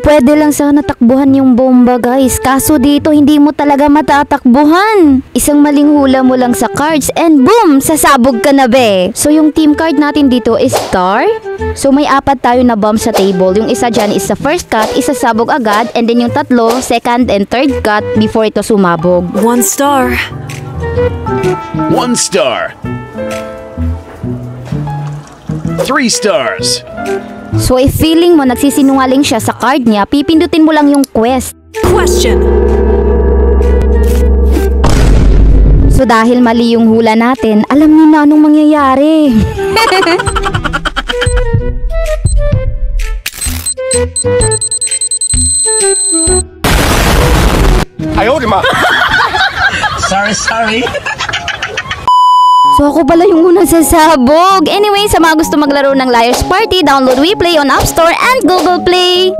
pwede lang sana takbuhan yung bomba guys. Kaso dito hindi mo talaga matatakbuhan. Isang maling hula mo lang sa cards and boom! Sasabog ka na be. So yung team card natin dito is star. So may apat tayo na bomb sa table. Yung isa dyan is sa first cut, isasabog agad. And then yung tatlo, second and third cut before ito sumabog. 1 star. 1 star. 3 stars. So if feeling mo nagsisinungaling siya sa card niya, pipindutin mo lang yung quest. Question. So dahil mali yung hula natin, alam niyo na anong mangyayari. Sorry. So ako pala yung unang sasabog. Anyway, sa mga gusto maglaro ng Liar's Party, download WePlay on App Store and Google Play.